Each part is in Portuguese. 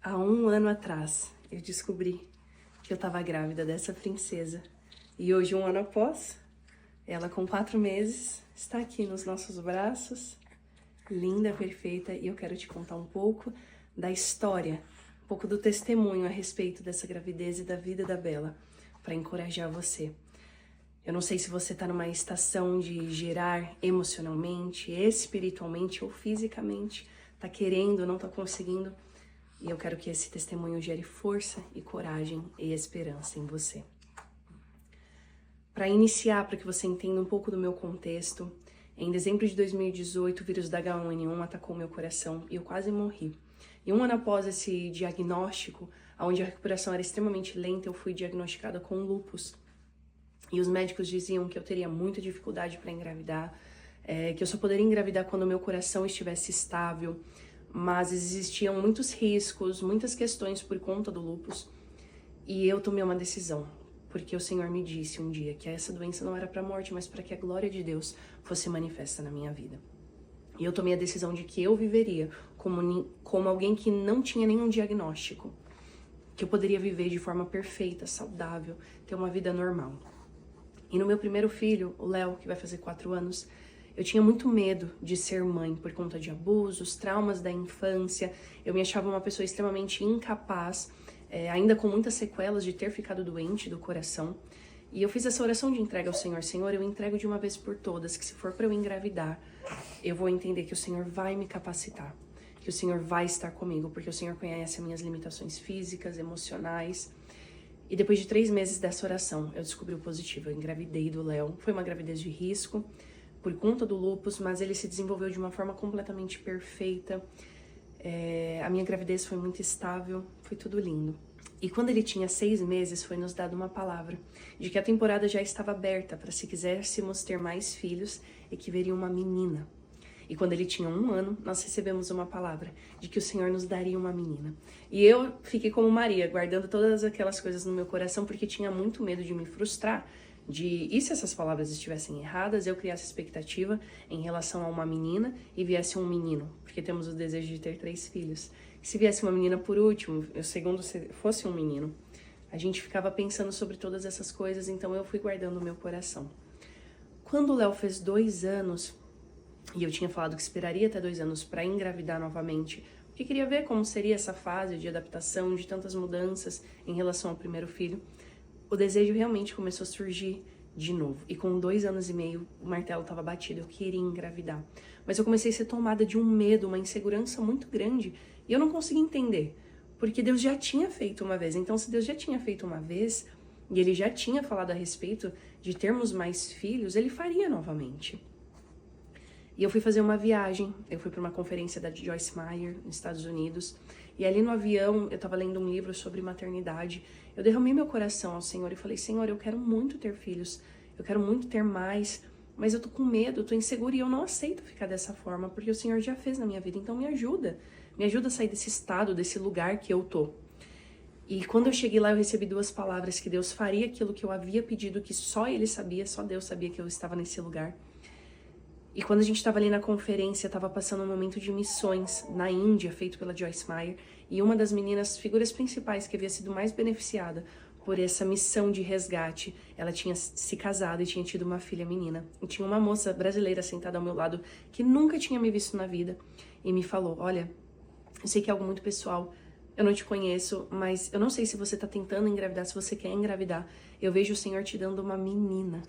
Há um ano atrás, eu descobri que eu estava grávida dessa princesa. E hoje, um ano após, ela com 4 meses, está aqui nos nossos braços, linda, perfeita. E eu quero te contar um pouco da história, um pouco do testemunho a respeito dessa gravidez e da vida da Bela, para encorajar você. Eu não sei se você está numa estação de gerar emocionalmente, espiritualmente ou fisicamente, está querendo, não está conseguindo. E eu quero que esse testemunho gere força e coragem e esperança em você. Para iniciar, para que você entenda um pouco do meu contexto, em dezembro de 2018, o vírus da H1N1 atacou meu coração e eu quase morri. E um ano após esse diagnóstico, onde a recuperação era extremamente lenta, eu fui diagnosticada com lúpus. E os médicos diziam que eu teria muita dificuldade para engravidar, que eu só poderia engravidar quando o meu coração estivesse estável, mas existiam muitos riscos, muitas questões por conta do lúpus. E eu tomei uma decisão, porque o Senhor me disse um dia que essa doença não era para a morte, mas para que a glória de Deus fosse manifesta na minha vida. E eu tomei a decisão de que eu viveria como alguém que não tinha nenhum diagnóstico, que eu poderia viver de forma perfeita, saudável, ter uma vida normal. E no meu primeiro filho, o Léo, que vai fazer 4 anos, eu tinha muito medo de ser mãe por conta de abusos, traumas da infância. Eu me achava uma pessoa extremamente incapaz, ainda com muitas sequelas de ter ficado doente do coração. E eu fiz essa oração de entrega ao Senhor. Senhor, eu entrego de uma vez por todas, que se for para eu engravidar, eu vou entender que o Senhor vai me capacitar, que o Senhor vai estar comigo, porque o Senhor conhece as minhas limitações físicas, emocionais. E depois de 3 meses dessa oração, eu descobri o positivo. Eu engravidei do Léo. Foi uma gravidez de risco, por conta do lúpus, mas ele se desenvolveu de uma forma completamente perfeita. A minha gravidez foi muito estável, foi tudo lindo. E quando ele tinha 6 meses, foi nos dado uma palavra de que a temporada já estava aberta para, se quiséssemos ter mais filhos, e que veria uma menina. E quando ele tinha 1 ano, nós recebemos uma palavra de que o Senhor nos daria uma menina. E eu fiquei como Maria, guardando todas aquelas coisas no meu coração, porque tinha muito medo de me frustrar, e se essas palavras estivessem erradas, eu criasse expectativa em relação a uma menina e viesse um menino, porque temos o desejo de ter 3 filhos. E se viesse uma menina por último, o segundo fosse um menino, a gente ficava pensando sobre todas essas coisas, então eu fui guardando o meu coração. Quando o Léo fez 2 anos, e eu tinha falado que esperaria até 2 anos para engravidar novamente, porque queria ver como seria essa fase de adaptação, de tantas mudanças em relação ao primeiro filho, o desejo realmente começou a surgir de novo. E com 2 anos e meio, o martelo estava batido, eu queria engravidar. Mas eu comecei a ser tomada de um medo, uma insegurança muito grande, e eu não conseguia entender, porque Deus já tinha feito uma vez. Então, se Deus já tinha feito uma vez, e Ele já tinha falado a respeito de termos mais filhos, Ele faria novamente. E eu fui fazer uma viagem, eu fui para uma conferência da Joyce Meyer, nos Estados Unidos, e ali no avião, eu estava lendo um livro sobre maternidade. Eu derramei meu coração ao Senhor e falei, Senhor, eu quero muito ter filhos, eu quero muito ter mais, mas eu tô com medo, eu tô insegura e eu não aceito ficar dessa forma, porque o Senhor já fez na minha vida, então me ajuda a sair desse estado, desse lugar que eu tô. E quando eu cheguei lá, eu recebi 2 palavras, que Deus faria aquilo que eu havia pedido, que só Ele sabia, só Deus sabia que eu estava nesse lugar. E quando a gente estava ali na conferência, estava passando um momento de missões na Índia, feito pela Joyce Meyer, e uma das meninas, figuras principais, que havia sido mais beneficiada por essa missão de resgate, ela tinha se casado e tinha tido uma filha menina. E tinha uma moça brasileira sentada ao meu lado, que nunca tinha me visto na vida, e me falou, olha, eu sei que é algo muito pessoal, eu não te conheço, mas eu não sei se você está tentando engravidar, se você quer engravidar. Eu vejo o Senhor te dando uma menina.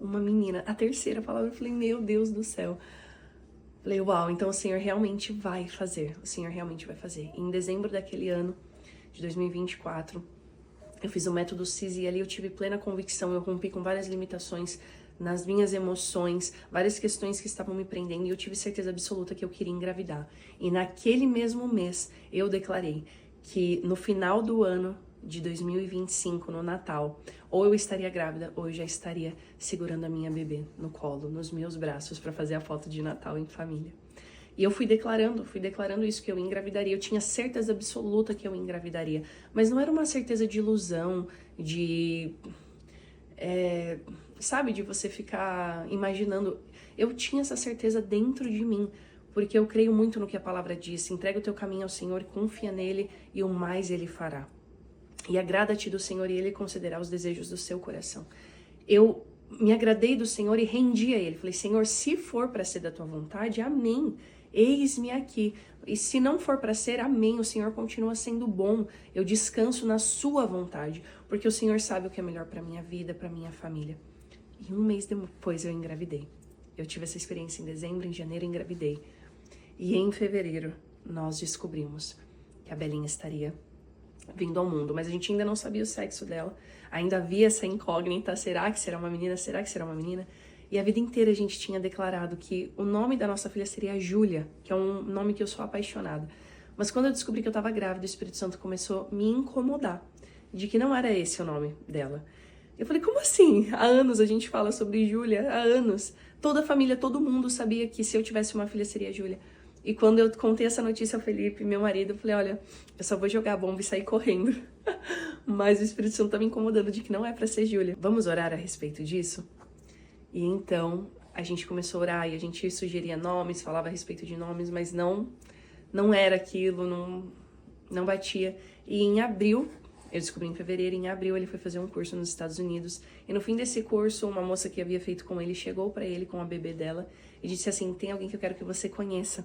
Uma menina. A terceira palavra, eu falei, meu Deus do céu. Falei, uau, então o Senhor realmente vai fazer. O Senhor realmente vai fazer. E em dezembro daquele ano, de 2024, eu fiz o método CIS e ali eu tive plena convicção. Eu rompi com várias limitações nas minhas emoções, várias questões que estavam me prendendo, e eu tive certeza absoluta que eu queria engravidar. E naquele mesmo mês, eu declarei que no final do ano de 2025, no Natal, ou eu estaria grávida, ou eu já estaria segurando a minha bebê no colo, nos meus braços, para fazer a foto de Natal em família. E eu fui declarando isso, que eu engravidaria. Eu tinha certeza absoluta que eu engravidaria, mas não era uma certeza de ilusão, sabe, de você ficar imaginando. Eu tinha essa certeza dentro de mim, porque eu creio muito no que a palavra diz. Entrega o teu caminho ao Senhor, confia nele e o mais ele fará. E agrada-te do Senhor e ele concederá os desejos do seu coração. Eu me agradei do Senhor e rendi a ele. Falei, Senhor, se for para ser da tua vontade, amém. Eis-me aqui. E se não for para ser, amém. O Senhor continua sendo bom. Eu descanso na sua vontade, porque o Senhor sabe o que é melhor para minha vida, para minha família. E um mês depois eu engravidei. Eu tive essa experiência em dezembro, em janeiro eu engravidei. E em fevereiro nós descobrimos que a Belinha estaria vindo ao mundo, mas a gente ainda não sabia o sexo dela, ainda havia essa incógnita, será que será uma menina, será que será uma menina? E a vida inteira a gente tinha declarado que o nome da nossa filha seria Júlia, que é um nome que eu sou apaixonada. Mas quando eu descobri que eu estava grávida, o Espírito Santo começou a me incomodar, de que não era esse o nome dela. Eu falei, como assim? Há anos a gente fala sobre Júlia, há anos. Toda a família, todo mundo sabia que se eu tivesse uma filha seria Júlia. E quando eu contei essa notícia ao Felipe, meu marido, eu falei, olha, eu só vou jogar a bomba e sair correndo. Mas o Espírito Santo tá me incomodando de que não é pra ser Júlia. Vamos orar a respeito disso? E então, a gente começou a orar e a gente sugeria nomes, falava a respeito de nomes, mas não era aquilo, não batia. E em abril, eu descobri em fevereiro, em abril ele foi fazer um curso nos Estados Unidos. E no fim desse curso, uma moça que havia feito com ele chegou pra ele com a bebê dela e disse assim, tem alguém que eu quero que você conheça.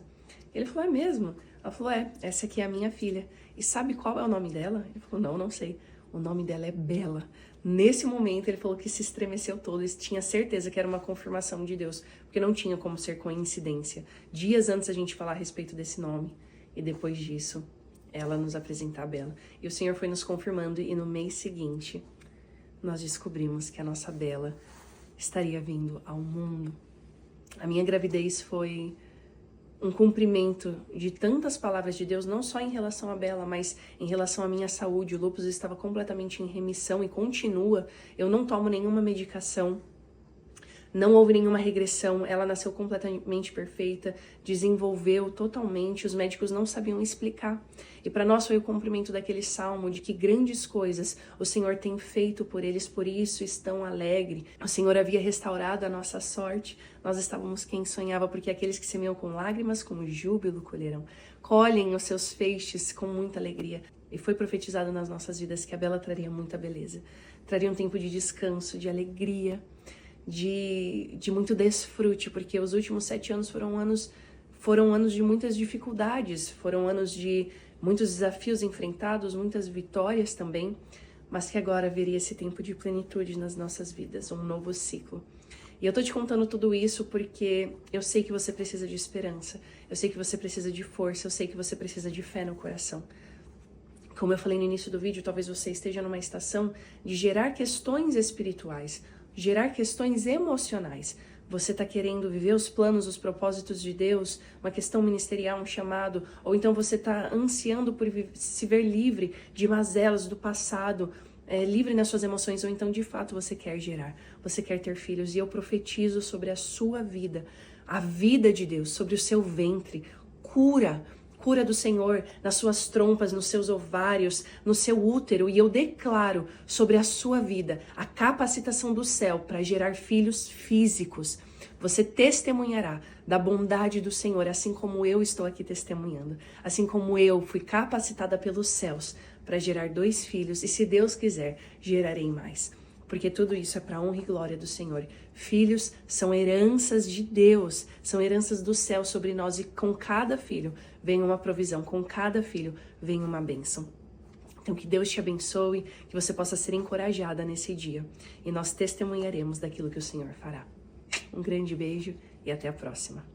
Ele falou, é mesmo? Ela falou, essa aqui é a minha filha. E sabe qual é o nome dela? Ele falou, não sei. O nome dela é Bela. Nesse momento, ele falou que se estremeceu todo e tinha certeza que era uma confirmação de Deus, porque não tinha como ser coincidência. Dias antes a gente falar a respeito desse nome, e depois disso, ela nos apresentar a Bela. E o Senhor foi nos confirmando, e no mês seguinte, nós descobrimos que a nossa Bela estaria vindo ao mundo. A minha gravidez foi um cumprimento de tantas palavras de Deus, não só em relação a Bela, mas em relação à minha saúde. O lúpus estava completamente em remissão e continua. Eu não tomo nenhuma medicação, não houve nenhuma regressão, ela nasceu completamente perfeita, desenvolveu totalmente, os médicos não sabiam explicar. E para nós foi o cumprimento daquele salmo de que grandes coisas o Senhor tem feito por eles, por isso estão alegres. O Senhor havia restaurado a nossa sorte, nós estávamos quem sonhava, porque aqueles que semeiam com lágrimas, com júbilo colherão, colhem os seus feixes com muita alegria. E foi profetizado nas nossas vidas que a Bela traria muita beleza, traria um tempo de descanso, de alegria, de muito desfrute, porque os últimos 7 anos foram anos de muitas dificuldades, foram anos de muitos desafios enfrentados, muitas vitórias também, mas que agora viria esse tempo de plenitude nas nossas vidas, um novo ciclo. E eu tô te contando tudo isso porque eu sei que você precisa de esperança, eu sei que você precisa de força, eu sei que você precisa de fé no coração. Como eu falei no início do vídeo, talvez você esteja numa estação de gerar questões espirituais, gerar questões emocionais. Você está querendo viver os planos, os propósitos de Deus, uma questão ministerial, um chamado, ou então você está ansiando por se ver livre de mazelas do passado, livre nas suas emoções, ou então de fato você quer gerar, você quer ter filhos, e eu profetizo sobre a sua vida, a vida de Deus, sobre o seu ventre, cura do Senhor nas suas trompas, nos seus ovários, no seu útero, e eu declaro sobre a sua vida a capacitação do céu para gerar filhos físicos. Você testemunhará da bondade do Senhor, assim como eu estou aqui testemunhando, assim como eu fui capacitada pelos céus para gerar 2 filhos, e se Deus quiser, gerarei mais. Porque tudo isso é para a honra e glória do Senhor. Filhos são heranças de Deus, são heranças do céu sobre nós, e com cada filho vem uma provisão, com cada filho vem uma bênção. Então que Deus te abençoe, que você possa ser encorajada nesse dia, e nós testemunharemos daquilo que o Senhor fará. Um grande beijo e até a próxima.